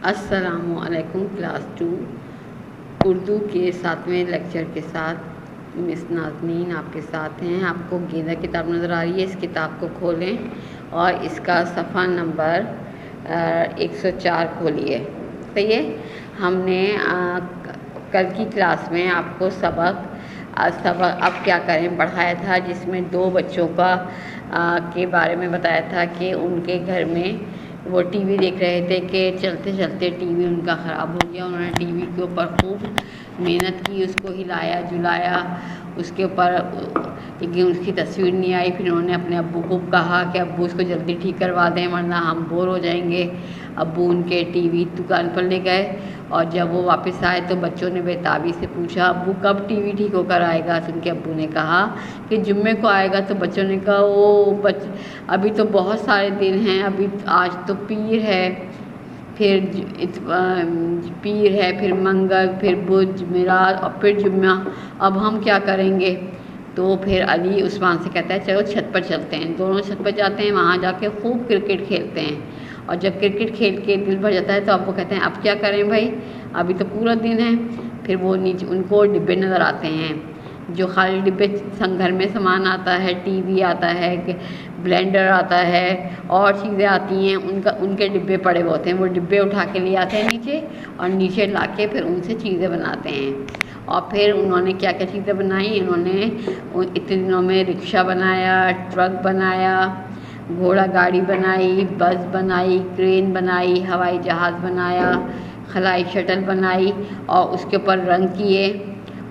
السلام علیکم کلاس 2 اردو کے 7ویں لیکچر کے ساتھ مس نازنین آپ کے ساتھ ہیں۔ آپ کو گیدہ کتاب نظر آ رہی ہے، اس کتاب کو کھولیں اور اس کا صفحہ نمبر 104 کھولیے۔ صحیح ہے، ہم نے کل کی کلاس میں آپ کو سبق اب کیا کریں پڑھایا تھا، جس میں 2 بچوں کے بارے میں بتایا تھا کہ ان کے گھر میں وہ ٹی وی دیکھ رہے تھے کہ چلتے چلتے ٹی وی ان کا خراب ہو گیا۔ انہوں نے ٹی وی کے اوپر خوب محنت کی، اس کو ہلایا جلایا، اس کے اوپر لیکن اس کی تصویر نہیں آئی۔ پھر انہوں نے اپنے ابو کو کہا کہ ابو اس کو جلدی ٹھیک کروا دیں ورنہ ہم بور ہو جائیں گے۔ ابو ان کے ٹی وی دکان پر لے گئے اور جب وہ واپس آئے تو بچوں نے بےتابی سے پوچھا ابو کب ٹی وی ٹھیک ہو کر آئے گا؟ تو ان کے ابو نے کہا کہ جمعے کو آئے گا۔ تو بچوں نے کہا ابھی تو بہت سارے دن ہیں، ابھی آج تو پیر ہے، پھر منگل، پھر بدھ، جمعرات اور پھر جمعہ، اب ہم کیا کریں گے؟ تو پھر علی عثمان سے کہتا ہے چلو چھت پر چلتے ہیں۔ دونوں چھت پر جاتے ہیں، وہاں جا کے خوب کرکٹ کھیلتے ہیں اور جب کرکٹ کھیل کے دل بھر جاتا ہے تو اب وہ کہتے ہیں اب کیا کریں بھائی، ابھی تو پورا دن ہے۔ پھر وہ نیچے ان کو ڈبے نظر آتے ہیں، جو خالی ڈبے گھر میں سامان آتا ہے، ٹی وی آتا ہے، بلینڈر آتا ہے اور چیزیں آتی ہیں، ان کے ڈبے پڑے ہوئے ہوتے ہیں۔ وہ ڈبے اٹھا کے لے آتے ہیں نیچے اور نیچے لا کے پھر ان سے چیزیں بناتے ہیں۔ اور پھر انہوں نے کیا کیا چیزیں بنائی، انہوں نے اتنے دنوں میں رکشہ بنایا، ٹرک بنایا، گھوڑا گاڑی بنائی، بس بنائی، کرین بنائی، ہوائی جہاز بنایا، خلائی شٹل بنائی اور اس کے اوپر رنگ کیے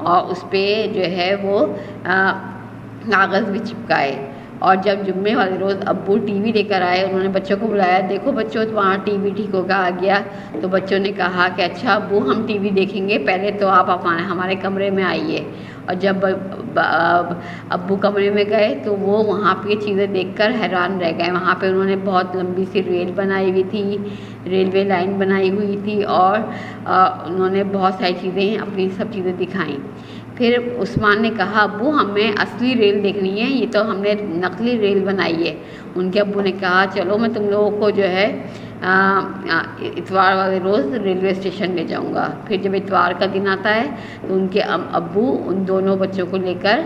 اور اس پہ جو ہے وہ کاغذ بھی چپکائے۔ اور جب جمعے والے روز ابو ٹی وی لے کر آئے، انہوں نے بچوں کو بلایا، دیکھو بچوں وہاں ٹی وی ٹھیک ہو کر آ گیا۔ تو بچوں نے کہا کہ اچھا ابو ہم ٹی وی دیکھیں گے، پہلے تو آپ ہمارے کمرے میں آئیے۔ اور جب ابو کمرے میں گئے تو وہ وہاں پہ چیزیں دیکھ کر حیران رہ گئے۔ وہاں پہ انہوں نے بہت لمبی سی ریل بنائی ہوئی تھی، ریلوے لائن بنائی ہوئی تھی اور انہوں نے بہت ساری چیزیں اپنی سب چیزیں دکھائیں۔ پھر عثمان نے کہا ابو ہمیں اصلی ریل دیکھنی ہے، یہ تو ہم نے نقلی ریل بنائی ہے۔ ان کے ابو نے کہا چلو میں تم لوگوں کو جو ہے اتوار والے روز ریلوے اسٹیشن لے جاؤں گا۔ پھر جب اتوار کا دن آتا ہے تو ان کے ابو ان دونوں بچوں کو لے کر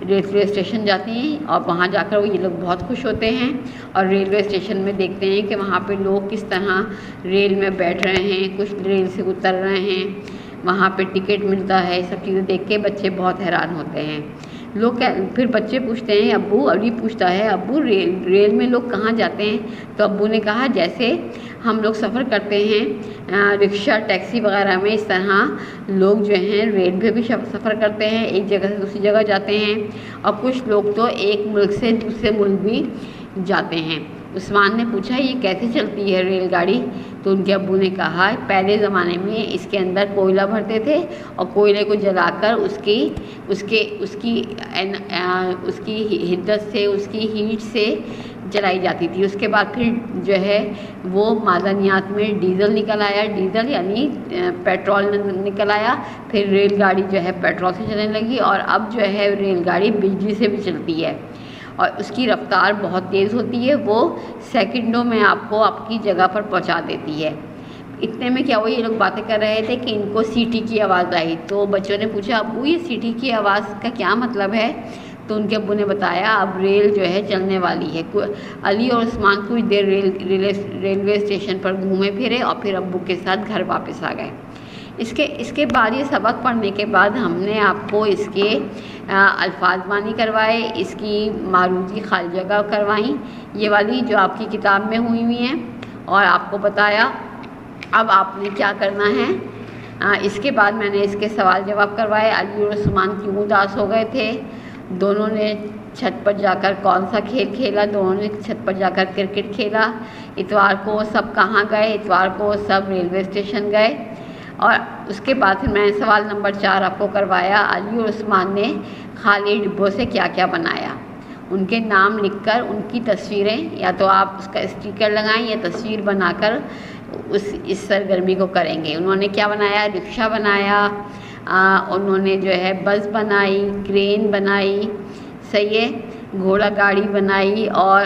ریلوے اسٹیشن جاتے ہیں اور وہاں جا کر یہ لوگ بہت خوش ہوتے ہیں اور ریلوے اسٹیشن میں دیکھتے ہیں کہ وہاں پہ لوگ کس طرح ریل میں بیٹھ رہے ہیں، کچھ ریل سے اتر رہے ہیں، وہاں پہ ٹکٹ ملتا ہے۔ سب چیزیں دیکھ کے بچے بہت حیران ہوتے ہیں۔ پھر بچے پوچھتے ہیں ابو، علی پوچھتا ہے ابو ریل میں لوگ کہاں جاتے ہیں؟ تو ابو نے کہا جیسے ہم لوگ سفر کرتے ہیں رکشہ ٹیکسی وغیرہ میں، اس طرح لوگ جو ہیں ریل میں بھی سفر کرتے ہیں، ایک جگہ سے دوسری جگہ جاتے ہیں اور کچھ لوگ تو ایک ملک سے دوسرے ملک بھی جاتے ہیں۔ عثمان نے پوچھا یہ کیسے چلتی ہے ریل گاڑی؟ تو ان کے ابو نے کہا پہلے زمانے میں اس کے اندر کوئلہ بھرتے تھے اور کوئلے کو جلا کر اس کی حدت سے، اس کی ہیٹ سے جلائی جاتی تھی۔ اس کے بعد پھر جو ہے وہ معدنیات میں ڈیزل نکل آیا، ڈیزل یعنی پیٹرول نکل آیا، پھر ریل گاڑی جو ہے پیٹرول سے چلنے لگی اور اب جو ہے ریل گاڑی بجلی سے بھی چلتی ہے اور اس کی رفتار بہت تیز ہوتی ہے، وہ سیکنڈوں میں آپ کو آپ کی جگہ پر پہنچا دیتی ہے۔ اتنے میں کیا ہوا، یہ لوگ باتیں کر رہے تھے کہ ان کو سیٹی کی آواز آئی۔ تو بچوں نے پوچھا ابو یہ سیٹی کی آواز کا کیا مطلب ہے؟ تو ان کے ابو نے بتایا اب ریل جو ہے چلنے والی ہے۔ علی اور عثمان کچھ دیر ریلوے اسٹیشن پر گھومے پھرے اور پھر ابو کے ساتھ گھر واپس آ گئے۔ اس کے بعد یہ سبق پڑھنے کے بعد ہم نے آپ کو اس کے الفاظ معنی کروائے، اس کی معروضی خالی جگہ کروائیں، یہ والی جو آپ کی کتاب میں ہوئی ہیں، اور آپ کو بتایا اب آپ نے کیا کرنا ہے۔ اس کے بعد میں نے اس کے سوال جواب کروائے۔ علی اور عثمان کیوں اداس ہو گئے تھے؟ دونوں نے چھت پر جا کر کون سا کھیل کھیلا؟ دونوں نے چھت پر جا کر کرکٹ کھیلا۔ اتوار کو سب کہاں گئے؟ اتوار کو سب ریلوے اسٹیشن گئے۔ اور اس کے بعد پھر میں نے سوال نمبر 4 آپ کو کروایا، علی اور عثمان نے خالی ڈبوں سے کیا کیا بنایا؟ ان کے نام لکھ کر ان کی تصویریں، یا تو آپ اس کا اسٹیکر لگائیں یا تصویر بنا کر اس سرگرمی کو کریں گے۔ انہوں نے کیا بنایا؟ رکشہ بنایا، انہوں نے جو ہے بس بنائی، کرین بنائی، صحیح ہے، گھوڑا گاڑی بنائی اور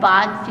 5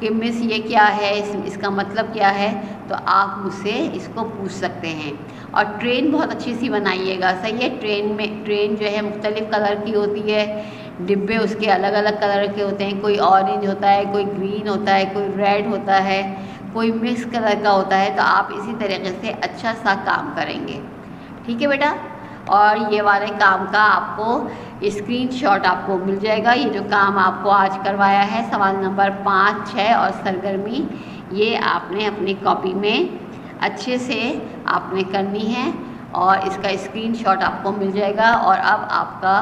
کہ مس یہ کیا ہے، اس کا مطلب کیا ہے، تو آپ مجھ سے اس کو پوچھ سکتے ہیں۔ اور ٹرین بہت اچھی سی بنائیے گا، صحیح ہے۔ ٹرین جو ہے مختلف کلر کی ہوتی ہے، ڈبے اس کے الگ الگ کلر کے ہوتے ہیں، کوئی اورنج ہوتا ہے، کوئی گرین ہوتا ہے، کوئی ریڈ ہوتا ہے، کوئی مکس کلر کا ہوتا ہے۔ تو آپ اسی طریقے سے اچھا سا کام کریں گے، ٹھیک ہے بیٹا۔ اور یہ والے کام کا آپ کو اسکرین شاٹ آپ کو مل جائے گا۔ یہ جو کام آپ کو آج کروایا ہے، سوال نمبر 5، 6 اور سرگرمی، یہ آپ نے اپنی کاپی میں اچھے سے آپ نے کرنی ہے اور اس کا اسکرین شاٹ آپ کو مل جائے گا۔ اور اب آپ کا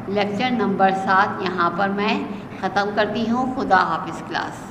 لیکچر نمبر 7 یہاں پر میں ختم کرتی ہوں۔ خدا حافظ کلاس۔